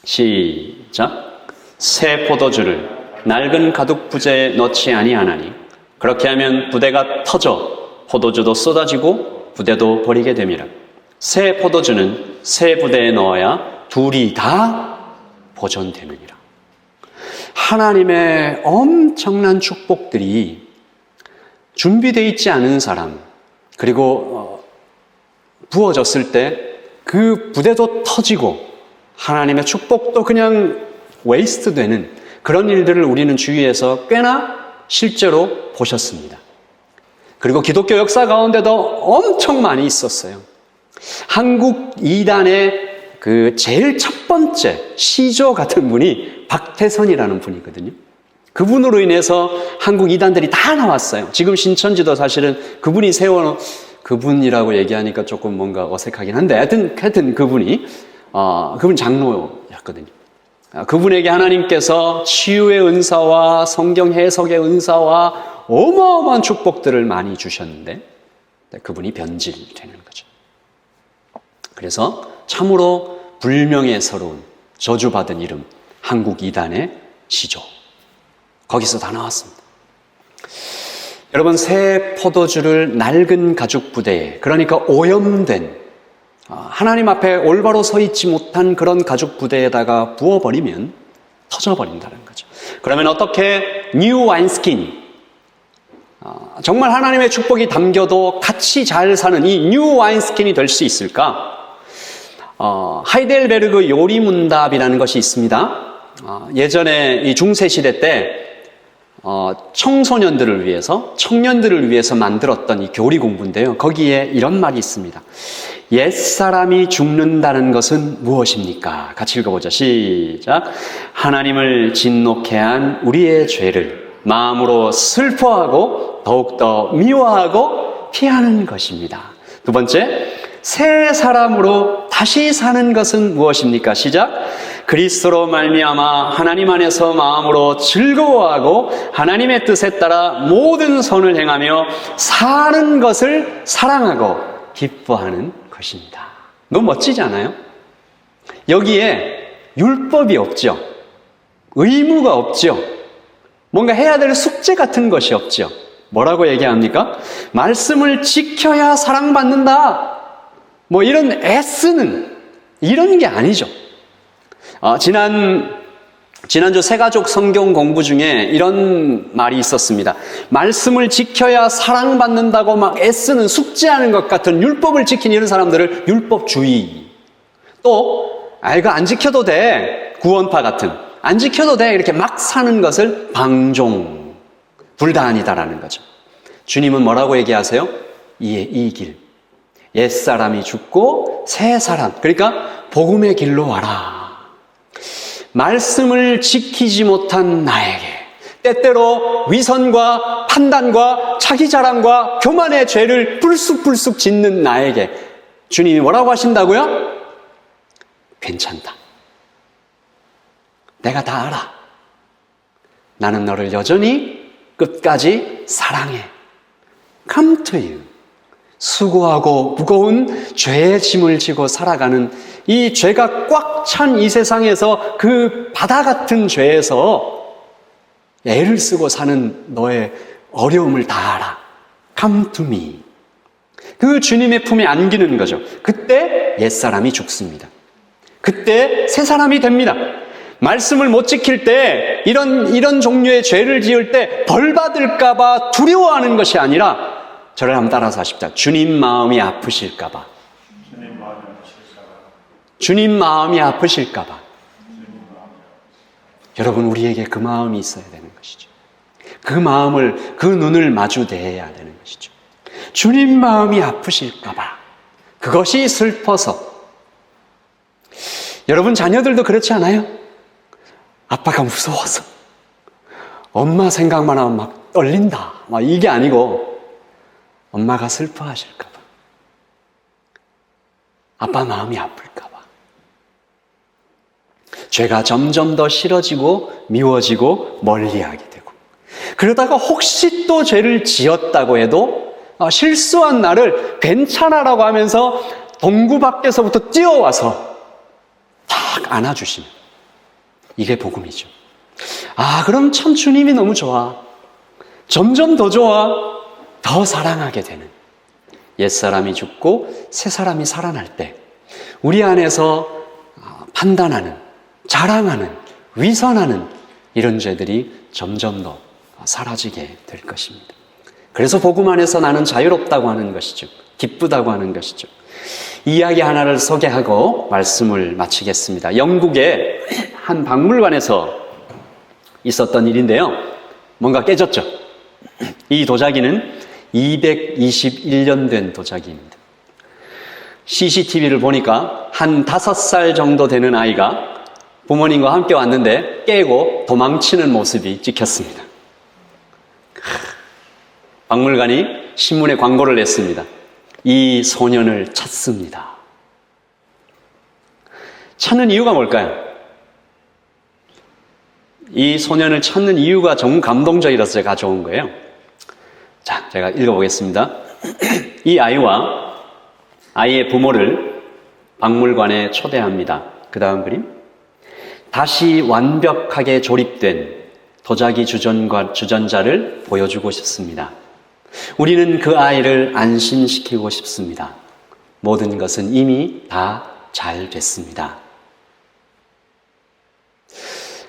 [SPEAKER 1] 시작. 새 포도주를 낡은 가죽 부대에 넣지 아니하나니 그렇게 하면 부대가 터져 포도주도 쏟아지고 부대도 버리게 됨이라. 새 포도주는 새 부대에 넣어야 둘이 다 보존되느니라. 하나님의 엄청난 축복들이 준비되어 있지 않은 사람, 그리고 부어졌을 때 그 부대도 터지고 하나님의 축복도 그냥 웨이스트 되는 그런 일들을 우리는 주위에서 꽤나 실제로 보셨습니다. 그리고 기독교 역사 가운데도 엄청 많이 있었어요. 한국 이단의 그 제일 첫 번째 시조 같은 분이 박태선이라는 분이거든요. 그분으로 인해서 한국 이단들이 다 나왔어요. 지금 신천지도 사실은 그분이 세워놓은, 그분이라고 얘기하니까 조금 뭔가 어색하긴 한데 하여튼 그분 장로였거든요. 그분에게 하나님께서 치유의 은사와 성경 해석의 은사와 어마어마한 축복들을 많이 주셨는데 그분이 변질되는 거죠. 그래서 참으로 불명예스러운 저주받은 이름, 한국 이단의 시조. 거기서 다 나왔습니다. 여러분, 새 포도주를 낡은 가죽 부대에, 그러니까 오염된, 하나님 앞에 올바로 서 있지 못한 그런 가죽 부대에다가 부어버리면 터져버린다는 거죠. 그러면 어떻게 뉴 와인스킨, 정말 하나님의 축복이 담겨도 같이 잘 사는 이 뉴 와인스킨이 될 수 있을까? 하이델베르그 요리문답이라는 것이 있습니다. 예전에 이 중세시대 때 청소년들을 위해서, 청년들을 위해서 만들었던 이 교리 공부인데요. 거기에 이런 말이 있습니다. 옛사람이 죽는다는 것은 무엇입니까? 같이 읽어보자. 시작. 하나님을 진노케 한 우리의 죄를 마음으로 슬퍼하고 더욱더 미워하고 피하는 것입니다. 두 번째, 새 사람으로 다시 사는 것은 무엇입니까? 시작. 그리스도로 말미암아 하나님 안에서 마음으로 즐거워하고 하나님의 뜻에 따라 모든 선을 행하며 사는 것을 사랑하고 기뻐하는 것입니다. 너무 멋지지 않아요? 여기에 율법이 없죠. 의무가 없죠. 뭔가 해야 될 숙제 같은 것이 없죠. 뭐라고 얘기합니까? 말씀을 지켜야 사랑받는다. 뭐 이런 애쓰는 이런 게 아니죠. 지난주 새가족 성경 공부 중에 이런 말이 있었습니다. 말씀을 지켜야 사랑받는다고 막 애쓰는 숙제하는 것 같은 율법을 지킨 이런 사람들을 율법주의. 또 이거 안 지켜도 돼. 구원파 같은. 안 지켜도 돼. 이렇게 막 사는 것을 방종. 불단이다라는 거죠. 주님은 뭐라고 얘기하세요? 이 길. 옛사람이 죽고 새 사람. 그러니까 복음의 길로 와라. 말씀을 지키지 못한 나에게, 때때로 위선과 판단과 자기 자랑과 교만의 죄를 불쑥불쑥 짓는 나에게 주님이 뭐라고 하신다고요? 괜찮다. 내가 다 알아. 나는 너를 여전히 끝까지 사랑해. Come to you. 수고하고 무거운 죄의 짐을 지고 살아가는 이 죄가 꽉 찬 이 세상에서 그 바다 같은 죄에서 애를 쓰고 사는 너의 어려움을 다 알아. Come to me. 그 주님의 품에 안기는 거죠. 그때 옛사람이 죽습니다. 그때 새 사람이 됩니다. 말씀을 못 지킬 때 이런 종류의 죄를 지을 때 벌 받을까봐 두려워하는 것이 아니라 저를 한번 따라서 하십시다. 주님 마음이 아프실까봐. 주님 마음이 아프실까봐. 여러분, 우리에게 그 마음이 있어야 되는 것이죠. 그 마음을, 그 눈을 마주대해야 되는 것이죠. 주님 마음이 아프실까봐. 그것이 슬퍼서. 여러분, 자녀들도 그렇지 않아요? 아빠가 무서워서. 엄마 생각만 하면 막 떨린다. 막 이게 아니고, 엄마가 슬퍼하실까봐. 아빠 마음이 아플까봐. 죄가 점점 더 싫어지고 미워지고 멀리하게 되고, 그러다가 혹시 또 죄를 지었다고 해도 실수한 나를 괜찮아라고 하면서 동구 밖에서부터 뛰어와서 딱 안아주시는, 이게 복음이죠. 그럼 참 주님이 너무 좋아. 점점 더 좋아. 더 사랑하게 되는. 옛사람이 죽고 새사람이 살아날 때 우리 안에서 판단하는, 자랑하는, 위선하는 이런 죄들이 점점 더 사라지게 될 것입니다. 그래서 복음 안에서 나는 자유롭다고 하는 것이죠. 기쁘다고 하는 것이죠. 이야기 하나를 소개하고 말씀을 마치겠습니다. 영국의 한 박물관에서 있었던 일인데요. 뭔가 깨졌죠. 이 도자기는 221년 된 도자기입니다. CCTV를 보니까 한 5살 정도 되는 아이가 부모님과 함께 왔는데 깨고 도망치는 모습이 찍혔습니다. 박물관이 신문에 광고를 냈습니다. 이 소년을 찾습니다. 찾는 이유가 뭘까요? 이 소년을 찾는 이유가 정말 감동적이라서 제가 가져온 거예요. 자, 제가 읽어보겠습니다. 이 아이와 아이의 부모를 박물관에 초대합니다. 그 다음 그림. 다시 완벽하게 조립된 도자기 주전자를 보여주고 싶습니다. 우리는 그 아이를 안심시키고 싶습니다. 모든 것은 이미 다 잘 됐습니다.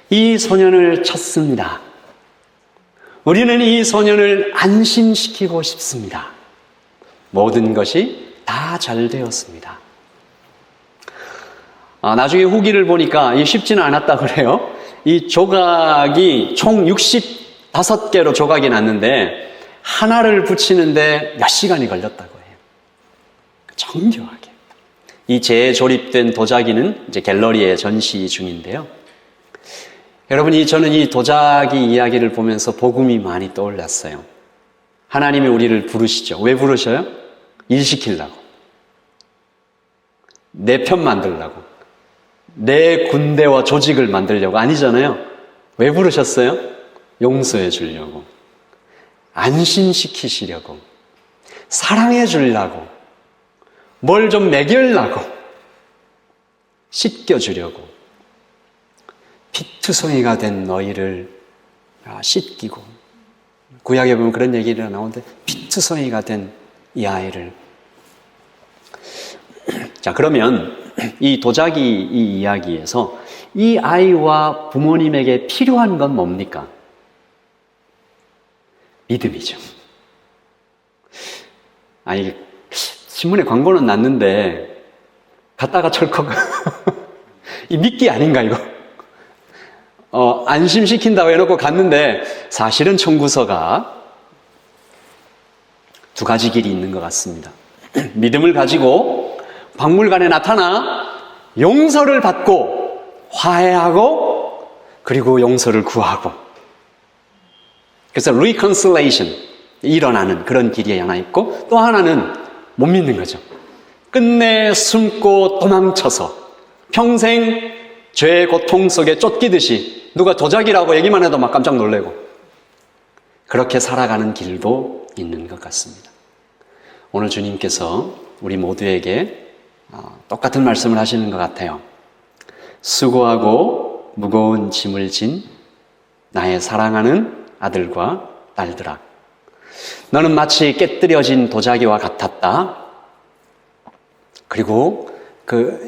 [SPEAKER 1] 이 소년을 찾습니다. 우리는 이 소년을 안심시키고 싶습니다. 모든 것이 다 잘 되었습니다. 나중에 후기를 보니까 쉽지는 않았다고 그래요. 이 조각이 총 65개로 조각이 났는데 하나를 붙이는데 몇 시간이 걸렸다고 해요. 정교하게. 이 재조립된 도자기는 이제 갤러리에 전시 중인데요. 여러분, 저는 이 도자기 이야기를 보면서 복음이 많이 떠올랐어요. 하나님이 우리를 부르시죠. 왜 부르셔요? 일 시키려고. 내 편 만들려고. 내 군대와 조직을 만들려고. 아니잖아요. 왜 부르셨어요? 용서해 주려고. 안심시키시려고. 사랑해 주려고. 뭘 좀 먹이려고. 씻겨주려고. 피투성이가 된 너희를 씻기고, 구약에 보면 그런 얘기가 나오는데 피투성이가 된 이 아이를. 자, 그러면 이 도자기 이 이야기에서 이 아이와 부모님에게 필요한 건 뭡니까? 믿음이죠. 아니, 신문에 광고는 났는데 갔다가 철컥 이 미끼 아닌가 이거? 안심시킨다고 해놓고 갔는데 사실은 청구서가 두 가지 길이 있는 것 같습니다. 믿음을 가지고 박물관에 나타나 용서를 받고 화해하고 그리고 용서를 구하고, 그래서 reconciliation, 일어나는 그런 길이 하나 있고, 또 하나는 못 믿는 거죠. 끝내 숨고 도망쳐서 평생 죄의 고통 속에 쫓기듯이 누가 도적이라고 얘기만 해도 막 깜짝 놀래고 그렇게 살아가는 길도 있는 것 같습니다. 오늘 주님께서 우리 모두에게 똑같은 말씀을 하시는 것 같아요. 수고하고 무거운 짐을 진 나의 사랑하는 아들과 딸들아, 너는 마치 깨뜨려진 도자기와 같았다. 그리고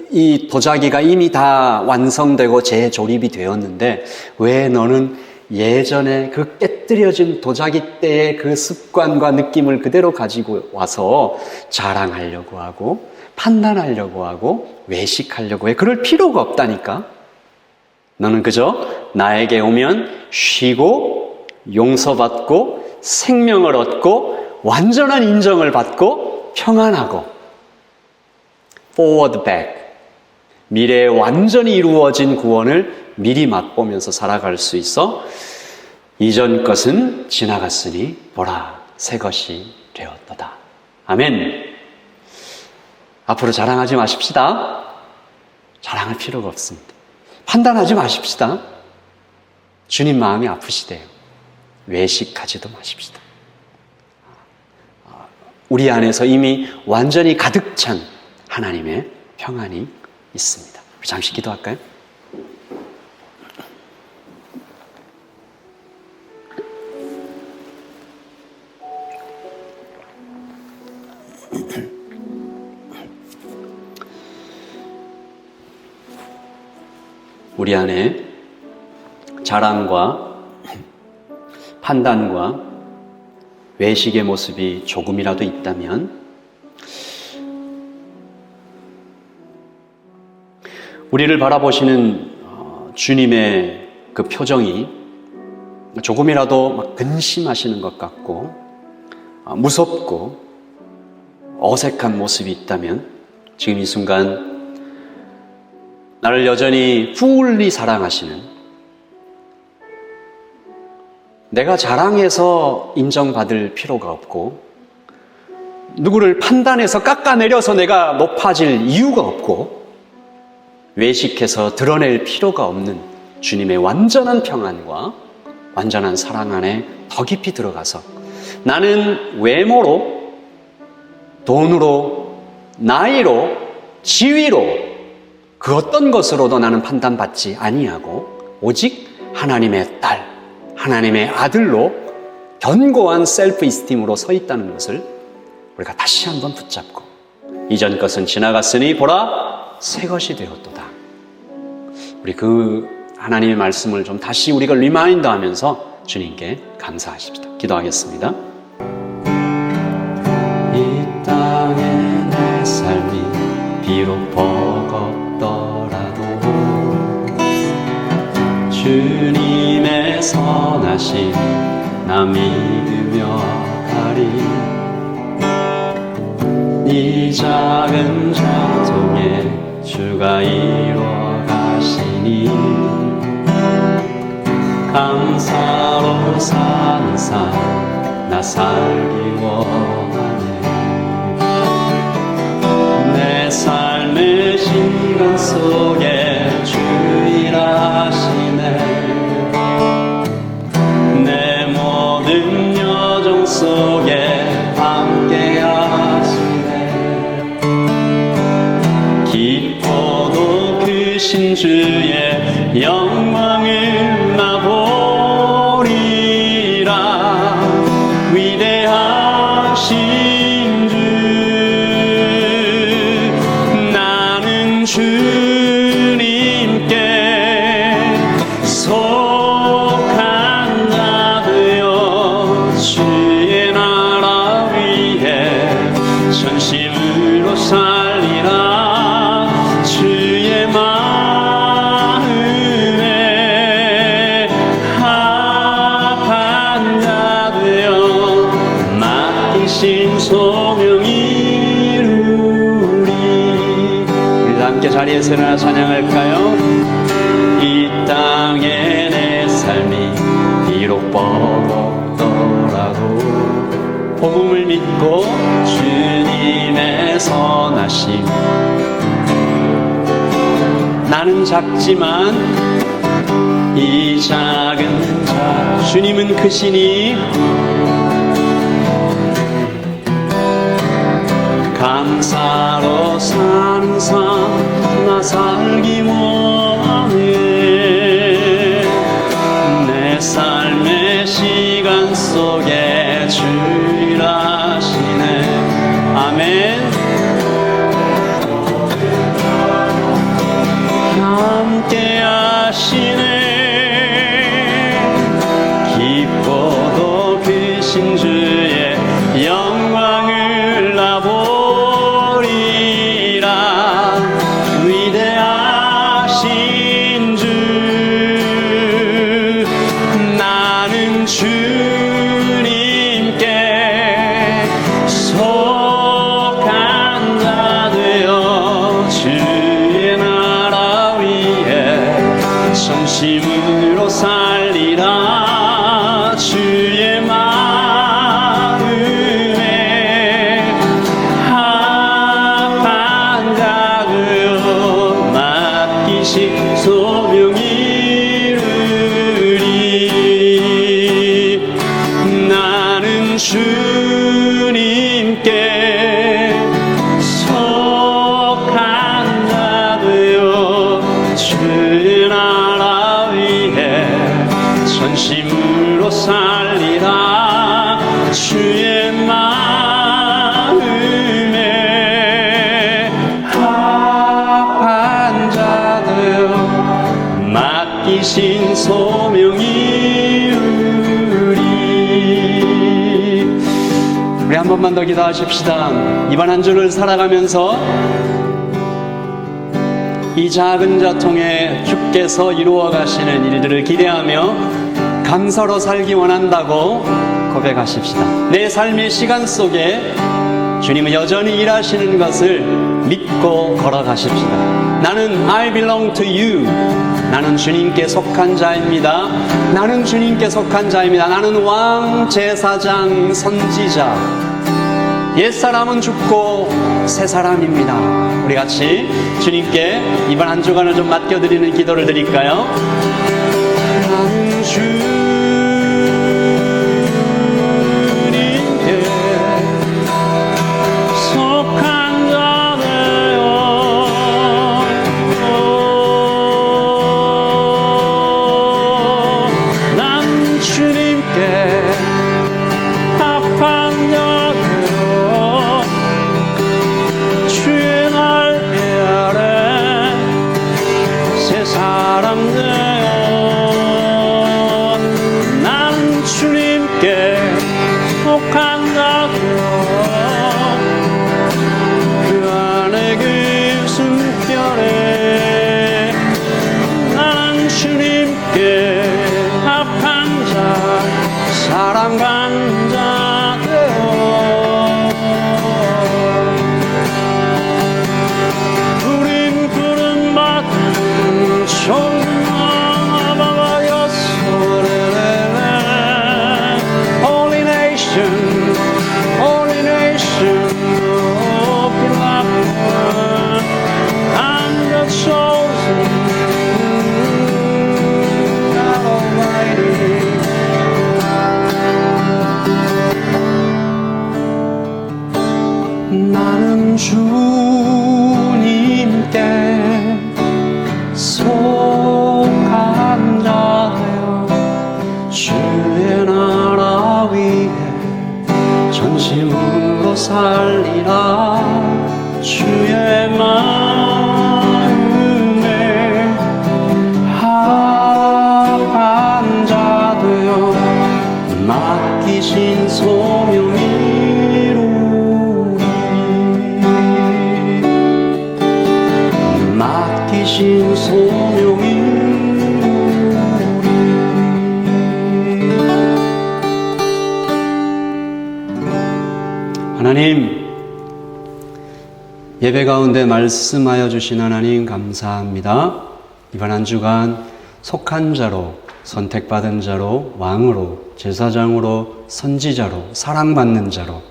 [SPEAKER 1] 이 도자기가 이미 다 완성되고 재조립이 되었는데 왜 너는 예전에 그 깨뜨려진 도자기 때의 그 습관과 느낌을 그대로 가지고 와서 자랑하려고 하고 판단하려고 하고 외식하려고 해? 그럴 필요가 없다니까. 너는 그저 나에게 오면 쉬고 용서받고 생명을 얻고 완전한 인정을 받고 평안하고 forward back, 미래에 완전히 이루어진 구원을 미리 맛보면서 살아갈 수 있어 이전 것은 지나갔으니 보라 새 것이 되었도다. 아멘. 앞으로 자랑하지 마십시다. 자랑할 필요가 없습니다. 판단하지 마십시다. 주님 마음이 아프시대요. 외식하지도 마십시다. 우리 안에서 이미 완전히 가득 찬 하나님의 평안이 있습니다. 우리 잠시 기도할까요? 우리 안에 자랑과 판단과 외식의 모습이 조금이라도 있다면 우리를 바라보시는 주님의 그 표정이 조금이라도 막 근심하시는 것 같고 무섭고 어색한 모습이 있다면 지금 이 순간 나를 여전히 훌리 사랑하시는, 내가 자랑해서 인정받을 필요가 없고 누구를 판단해서 깎아내려서 내가 높아질 이유가 없고 외식해서 드러낼 필요가 없는 주님의 완전한 평안과 완전한 사랑 안에 더 깊이 들어가서 나는 외모로, 돈으로, 나이로, 지위로 그 어떤 것으로도 나는 판단받지 아니하고 오직 하나님의 딸, 하나님의 아들로 견고한 셀프 이스팀으로 서 있다는 것을 우리가 다시 한번 붙잡고 이전 것은 지나갔으니 보라 새 것이 되었도다. 우리 그 하나님의 말씀을 좀 다시 우리가 리마인드 하면서 주님께 감사하십시다. 기도하겠습니다. 이 땅에 내 삶이 비록 버겁더라도 주님의 선하심 나 믿으며 가리. 이 작은 전통에 주가 이루어 가시니 감사로 사는 삶 나 살기 원하네. 내 삶의 시간 속에 주 일하시네. 내 모든 여정 속에 함께 하시네. 기뻐도 크신 주의 영광을 나 보리라. 위대하신 주 나는 주님께 속한 자 되어 주의 나라 위해 전심으로 살리라. 주의 마음에 합한 자 되어 맡기신 소명 이루리. 우리 함께 자리에서 일어나 찬양할까요? 이 땅에 내 삶이 비록 버겁더 몰라도 복음을 믿고 주님의 선하심. 나는 작지만 이 작은 자 주님은 크시니 감사로 사는 삶 나 살기 원해. 내 삶의 시간 속에 주일하시네. 아멘. 함께 하시네. 깊고도 크신 주의 영광을 나 보리라. 위대하신 주 나는 주님께 속한 자 되어 주의 나라 위에 전심으로 살리라. 주의 마음에 합한 자 되어 맡기신 소명 이루리. 나는 주님께 속한 자 되어 주의 나라 위에 전심으로 살리라. 주의 마음에 합한 자 되어 맡기신 소명 이루리. 우리 한 번만 더 기도하십시다. 이번 한 주를 살아가면서 이 작은 자 통해 주께서 이루어 가시는 일들을 기대하며 감사로 살기 원한다고 고백하십시다. 내 삶의 시간 속에 주님은 여전히 일하시는 것을 믿고 걸어가십시다. 나는 I belong to you. 나는 주님께 속한 자입니다. 나는 주님께 속한 자입니다. 나는 왕, 제사장, 선지자. 옛사람은 죽고 새사람입니다. 우리 같이 주님께 이번 한 주간을 좀 맡겨드리는 기도를 드릴까요? 나는 주님께 속한 자 되어 난 주님께 합한 자 되어 주의 날개 아래 새 사람 되어 난 주님께 속한 자 되어 그 안에 그 숨결에 난 주님께 합한 자 사람 간 자 되어 우린 부름받은 Holy nation, holy nation of beloved, I'm the chosen, God Almighty. 나는 주님께 속한 자 되어 주의 나라 위에 전심으로 살리라. 주의 마음에 합한 자 되어 맡기신 소명 이루리. 맡기신 소명 이루리. 하나님, 예배 가운데 말씀하여 주신 하나님 감사합니다. 이번 한 주간 속한 자로 선택받은 자로, 왕으로, 제사장으로, 선지자로, 사랑받는 자로,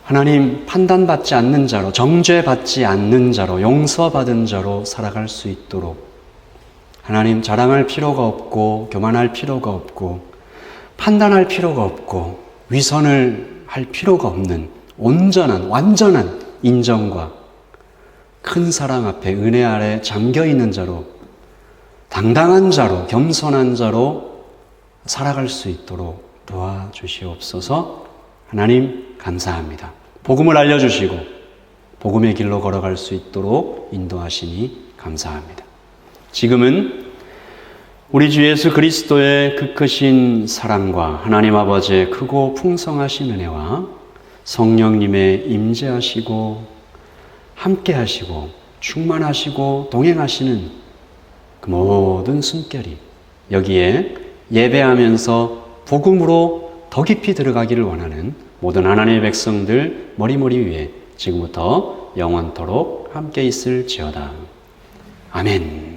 [SPEAKER 1] 하나님 판단받지 않는 자로, 정죄받지 않는 자로, 용서받은 자로 살아갈 수 있도록 하나님 자랑할 필요가 없고 교만할 필요가 없고 판단할 필요가 없고 위선을 할 필요가 없는 온전한 완전한 인정과 큰 사랑 앞에 은혜 아래 잠겨있는 자로 당당한 자로 겸손한 자로 살아갈 수 있도록 도와주시옵소서. 하나님 감사합니다. 복음을 알려주시고 복음의 길로 걸어갈 수 있도록 인도하시니 감사합니다. 지금은 우리 주 예수 그리스도의 그 크신 사랑과 하나님 아버지의 크고 풍성하신 은혜와 성령님의 임재하시고 함께하시고 충만하시고 동행하시는 그 모든 숨결이 여기에 예배하면서 복음으로 더 깊이 들어가기를 원하는 모든 하나님의 백성들 머리머리 위에 지금부터 영원토록 함께 있을지어다. 아멘.